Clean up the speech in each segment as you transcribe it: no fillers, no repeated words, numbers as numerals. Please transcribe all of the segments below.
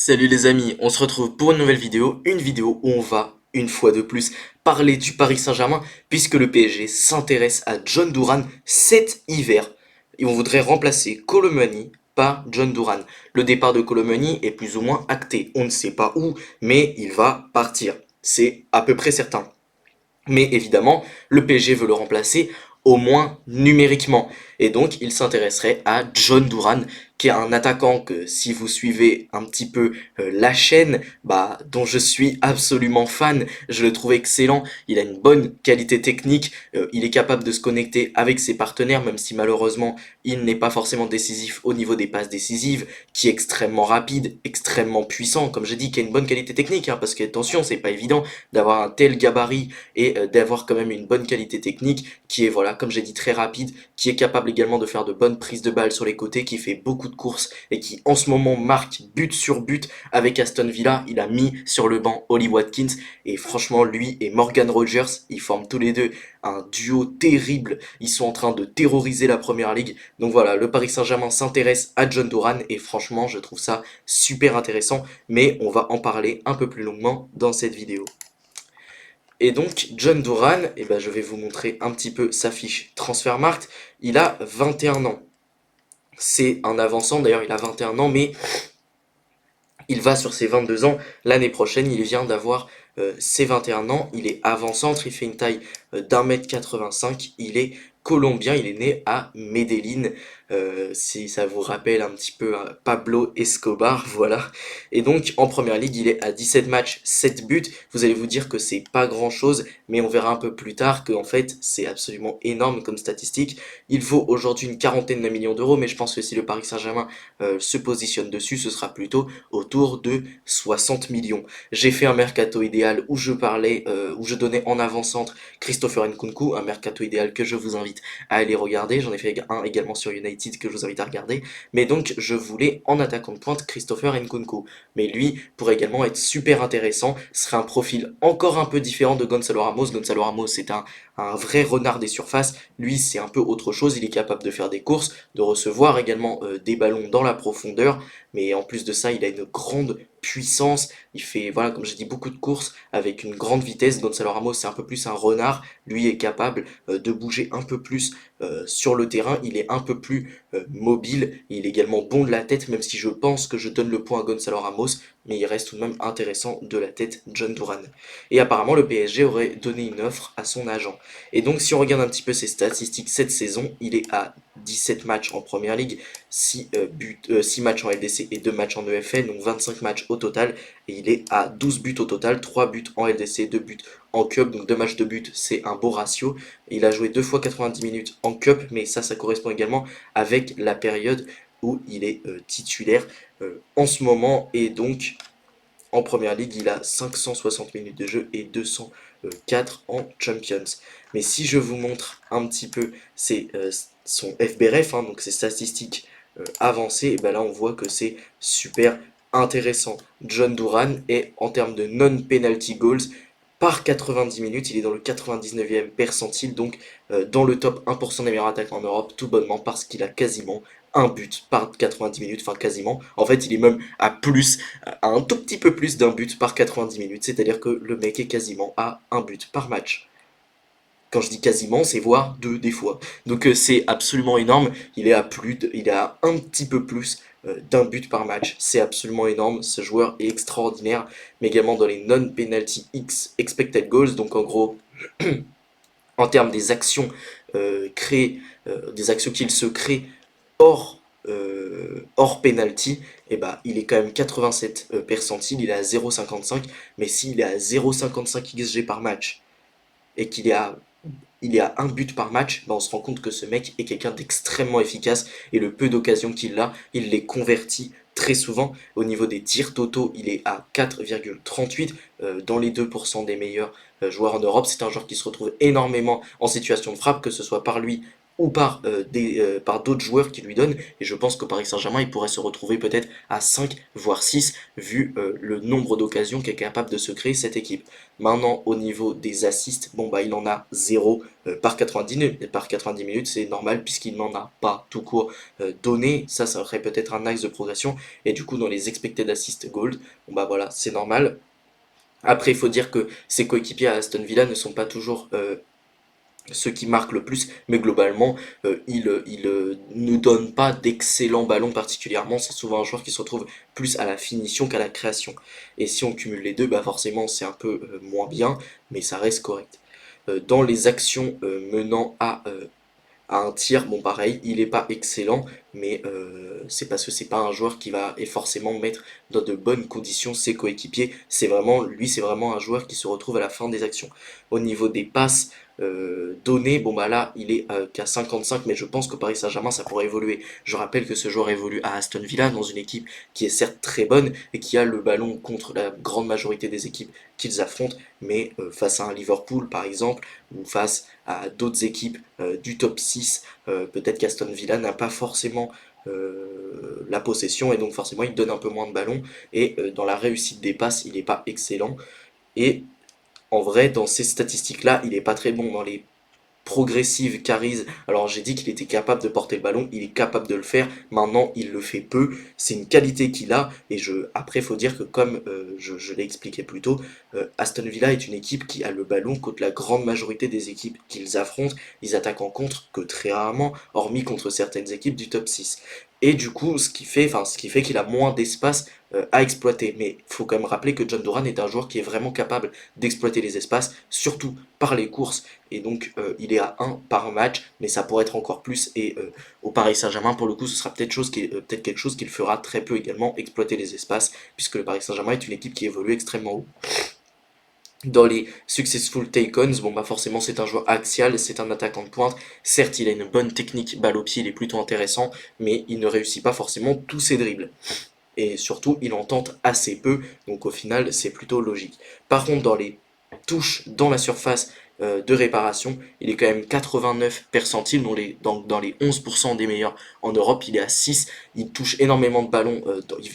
Salut les amis, on se retrouve pour une nouvelle vidéo où on va, une fois de plus, parler du Paris Saint-Germain, puisque le PSG s'intéresse à John Duran cet hiver. Et on voudrait remplacer Colomani par John Duran. Le départ de Colomani est plus ou moins acté, on ne sait pas où, mais il va partir. C'est à peu près certain. Mais évidemment, le PSG veut le remplacer au moins numériquement. Et donc, il s'intéresserait à John Duran, qui est un attaquant que si vous suivez un petit peu la chaîne, dont je suis absolument fan, je le trouve excellent. Il a une bonne qualité technique, il est capable de se connecter avec ses partenaires, même si malheureusement il n'est pas forcément décisif au niveau des passes décisives, qui est extrêmement rapide, extrêmement puissant, comme j'ai dit, qui a une bonne qualité technique, hein, parce que attention, c'est pas évident d'avoir un tel gabarit et d'avoir quand même une bonne qualité technique qui est, voilà, comme j'ai dit, très rapide, qui est capable également de faire de bonnes prises de balles sur les côtés, qui fait beaucoup de courses et qui en ce moment marque but sur but avec Aston Villa. Il a mis sur le banc Oli Watkins et franchement, lui et Morgan Rogers, ils forment tous les deux un duo terrible. Ils sont en train de terroriser la première ligue. Donc voilà, le Paris Saint-Germain s'intéresse à John Duran et franchement, je trouve ça super intéressant. Mais on va en parler un peu plus longuement dans cette vidéo. Et donc, John Duran, je vais vous montrer un petit peu sa fiche Transfermarkt. Il a 21 ans. C'est un avançant, d'ailleurs il a 21 ans, mais il va sur ses 22 ans l'année prochaine. Il vient d'avoir ses 21 ans. Il est avant-centre, il fait une taille d'1,85 m. Il est colombien, il est né à Medellín. Si ça vous rappelle un petit peu Pablo Escobar, voilà. Et donc en première ligue, il est à 17 matchs, 7 buts. Vous allez vous dire que c'est pas grand chose, mais on verra un peu plus tard que en fait c'est absolument énorme comme statistique. Il vaut aujourd'hui une quarantaine de millions d'euros, mais je pense que si le Paris Saint-Germain se positionne dessus, ce sera plutôt autour de 60 millions. J'ai fait un mercato idéal où je parlais, où je donnais en avant-centre Christopher Nkunku, un mercato idéal que je vous invite à aller regarder. J'en ai fait un également sur United que je vous invite à regarder. Mais donc, je voulais en attaquant de pointe Christopher Nkunku. Mais lui pourrait également être super intéressant. Ce serait un profil encore un peu différent de Gonzalo Ramos. Gonzalo Ramos, c'est un vrai renard des surfaces. Lui, c'est un peu autre chose. Il est capable de faire des courses, de recevoir également des ballons dans la profondeur. Mais en plus de ça, il a une grande puissance. Il fait, voilà, comme j'ai dit, beaucoup de courses avec une grande vitesse. Gonzalo Ramos, c'est un peu plus un renard. Lui est capable de bouger un peu plus sur le terrain. Il est un peu plus mobile. Il est également bon de la tête, même si je pense que je donne le point à Gonzalo Ramos. Mais il reste tout de même intéressant de la tête, John Duran. Et apparemment, le PSG aurait donné une offre à son agent. Et donc, si on regarde un petit peu ses statistiques cette saison, il est à 17 matchs en première ligue, 6 matchs en LDC et 2 matchs en EFL, donc 25 matchs au total. Et il est à 12 buts au total, 3 buts en LDC, 2 buts en Cup, donc 2 matchs de but, c'est un beau ratio. Il a joué 2 fois 90 minutes en Cup, mais ça correspond également avec la période où il est titulaire en ce moment. Et donc, en première ligue, il a 560 minutes de jeu et 204 en Champions. Mais si je vous montre un petit peu son FBRF, hein, donc ses statistiques avancées, et ben là on voit que c'est super intéressant. John Duran est en termes de non-penalty goals par 90 minutes, il est dans le 99e percentile, donc dans le top 1% des meilleurs attaquants en Europe, tout bonnement parce qu'il a quasiment un but par 90 minutes, enfin quasiment. En fait, il est même à plus, à un tout petit peu plus d'un but par 90 minutes, c'est-à-dire que le mec est quasiment à un but par match. Quand je dis quasiment, c'est voire deux des fois. Donc c'est absolument énorme. Il est à un petit peu plus d'un but par match. C'est absolument énorme. Ce joueur est extraordinaire, mais également dans les non-penalty X expected goals. Donc en gros, en termes des actions créées, des actions qu'il se crée hors penalty, il est quand même 87 percentile. Il est à 0,55. Mais s'il est à 0,55 XG par match et il est à un but par match, on se rend compte que ce mec est quelqu'un d'extrêmement efficace et le peu d'occasions qu'il a, il les convertit très souvent. Au niveau des tirs totaux, il est à 4,38 dans les 2% des meilleurs joueurs en Europe. C'est un joueur qui se retrouve énormément en situation de frappe, que ce soit par lui ou par d'autres joueurs qui lui donnent. Et je pense qu'au Paris Saint-Germain, il pourrait se retrouver peut-être à 5 voire 6 vu le nombre d'occasions qu'est capable de se créer cette équipe. Maintenant, au niveau des assists, bon bah il en a 0 par 90 minutes. Et par 90 minutes, c'est normal puisqu'il n'en a pas tout court donné. Ça serait peut-être un axe de progression. Et du coup, dans les expected assist gold, bon bah voilà, c'est normal. Après, il faut dire que ses coéquipiers à Aston Villa ne sont pas toujours ceux qui marquent le plus, mais globalement, il ne donne pas d'excellents ballons particulièrement. C'est souvent un joueur qui se retrouve plus à la finition qu'à la création. Et si on cumule les deux, bah forcément, c'est un peu moins bien, mais ça reste correct. Dans les actions menant à un tir, bon pareil, il n'est pas excellent, mais c'est parce que c'est pas un joueur qui va et forcément mettre dans de bonnes conditions ses coéquipiers. C'est vraiment un joueur qui se retrouve à la fin des actions. Au niveau des passes données, bon bah là il est qu'à 55, mais je pense que Paris Saint-Germain ça pourrait évoluer. Je rappelle que ce joueur évolue à Aston Villa dans une équipe qui est certes très bonne et qui a le ballon contre la grande majorité des équipes qu'ils affrontent, mais face à un Liverpool par exemple, ou face à d'autres équipes du top 6, peut-être qu'Aston Villa n'a pas forcément la possession et donc forcément il donne un peu moins de ballons et dans la réussite des passes il n'est pas excellent et en vrai dans ces statistiques là il n'est pas très bon dans les progressive Carise. Alors j'ai dit qu'il était capable de porter le ballon, il est capable de le faire, maintenant il le fait peu, c'est une qualité qu'il a, et après il faut dire que comme je l'ai expliqué plus tôt, Aston Villa est une équipe qui a le ballon contre la grande majorité des équipes qu'ils affrontent, ils attaquent en contre que très rarement, hormis contre certaines équipes du top 6. Et du coup, ce qui fait qu'il a moins d'espace à exploiter. Mais il faut quand même rappeler que John Duran est un joueur qui est vraiment capable d'exploiter les espaces, surtout par les courses et donc il est à 1 par match, mais ça pourrait être encore plus, et au Paris Saint-Germain, pour le coup, ce sera peut-être quelque chose qu'il fera très peu également, exploiter les espaces, puisque le Paris Saint-Germain est une équipe qui évolue extrêmement haut. Dans les successful take-ons, bon bah forcément c'est un joueur axial, c'est un attaquant de pointe, certes il a une bonne technique balle au pied, il est plutôt intéressant, mais il ne réussit pas forcément tous ses dribbles. Et surtout, il en tente assez peu, donc au final c'est plutôt logique. Par contre, dans les touche dans la surface de réparation. Il est quand même 89 percentiles dans les 11% des meilleurs en Europe. Il est à 6. Il touche énormément de ballons.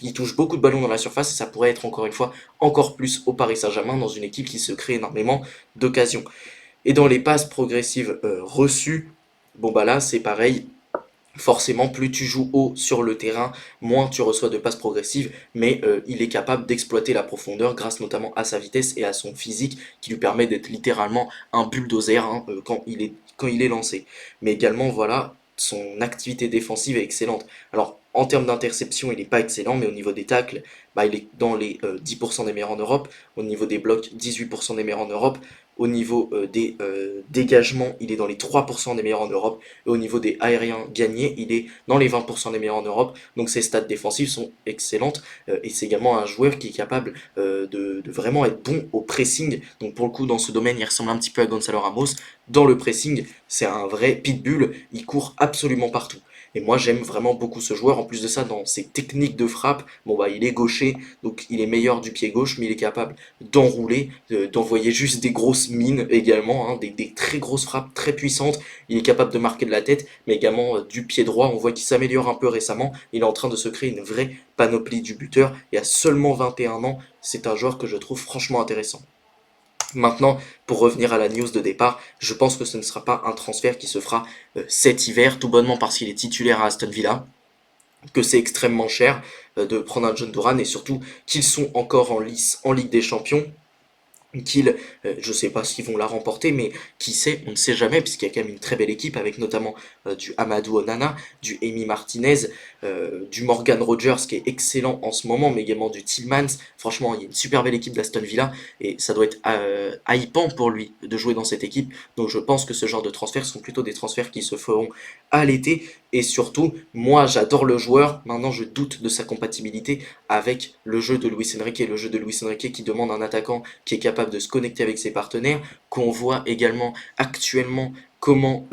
Il touche beaucoup de ballons dans la surface et ça pourrait être encore une fois encore plus au Paris Saint-Germain dans une équipe qui se crée énormément d'occasions. Et dans les passes progressives reçues, bon bah là c'est pareil. Forcément, plus tu joues haut sur le terrain, moins tu reçois de passes progressives, mais il est capable d'exploiter la profondeur grâce notamment à sa vitesse et à son physique qui lui permet d'être littéralement un bulldozer hein, quand il est lancé. Mais également, voilà, son activité défensive est excellente. Alors, en termes d'interception, il n'est pas excellent, mais au niveau des tacles, bah, il est dans les 10% des meilleurs en Europe. Au niveau des blocs, 18% des meilleurs en Europe. Au niveau des dégagements, il est dans les 3% des meilleurs en Europe. Et au niveau des aériens gagnés, il est dans les 20% des meilleurs en Europe. Donc ses stats défensives sont excellentes. Et c'est également un joueur qui est capable de vraiment être bon au pressing. Donc pour le coup, dans ce domaine, il ressemble un petit peu à Gonzalo Ramos. Dans le pressing, c'est un vrai pitbull. Il court absolument partout. Et moi, j'aime vraiment beaucoup ce joueur. En plus de ça, dans ses techniques de frappe, bon bah, il est gaucher, donc il est meilleur du pied gauche, mais il est capable d'enrouler, d'envoyer juste des grosses mines également, hein, des très grosses frappes très puissantes. Il est capable de marquer de la tête, mais également du pied droit. On voit qu'il s'améliore un peu récemment. Il est en train de se créer une vraie panoplie du buteur. Et à seulement 21 ans, c'est un joueur que je trouve franchement intéressant. Maintenant, pour revenir à la news de départ, je pense que ce ne sera pas un transfert qui se fera cet hiver, tout bonnement parce qu'il est titulaire à Aston Villa, que c'est extrêmement cher de prendre un John Duran et surtout qu'ils sont encore en lice en Ligue des Champions qu'ils, je sais pas s'ils vont la remporter, mais qui sait, on ne sait jamais, puisqu'il y a quand même une très belle équipe avec notamment du Amadou Onana, du Emi Martinez, du Morgan Rogers qui est excellent en ce moment, mais également du Tillmans. Franchement, il y a une super belle équipe d'Aston Villa et ça doit être hypant pour lui de jouer dans cette équipe. Donc je pense que ce genre de transferts sont plutôt des transferts qui se feront à l'été. Et surtout, moi j'adore le joueur, maintenant je doute de sa compatibilité avec le jeu de Luis Enrique, le jeu de Luis Enrique qui demande un attaquant qui est capable de se connecter avec ses partenaires, qu'on voit également actuellement comment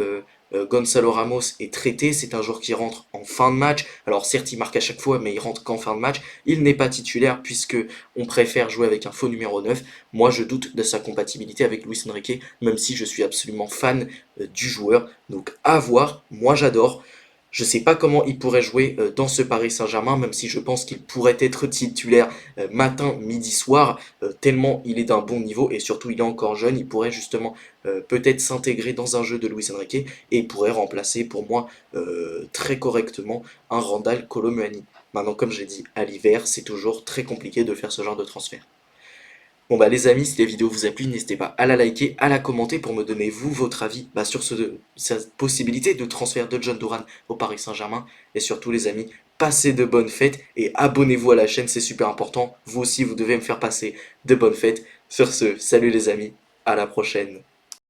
Gonzalo Ramos est traité, c'est un joueur qui rentre en fin de match. Alors certes, il marque à chaque fois, mais il rentre qu'en fin de match. Il n'est pas titulaire puisque on préfère jouer avec un faux numéro 9. Moi, je doute de sa compatibilité avec Luis Enrique, même si je suis absolument fan du joueur. Donc à voir, moi j'adore. Je ne sais pas comment il pourrait jouer dans ce Paris Saint-Germain, même si je pense qu'il pourrait être titulaire matin, midi, soir, tellement il est d'un bon niveau et surtout il est encore jeune, il pourrait justement peut-être s'intégrer dans un jeu de Luis Enrique et il pourrait remplacer pour moi très correctement un Randal Kolo Muani. Maintenant, comme j'ai dit, à l'hiver, c'est toujours très compliqué de faire ce genre de transfert. Bon bah les amis, si la vidéo vous a plu, n'hésitez pas à la liker, à la commenter pour me donner vous votre avis sur cette possibilité de transfert de John Duran au Paris Saint-Germain. Et surtout les amis, passez de bonnes fêtes et abonnez-vous à la chaîne, c'est super important. Vous aussi, vous devez me faire passer de bonnes fêtes. Sur ce, salut les amis, à la prochaine.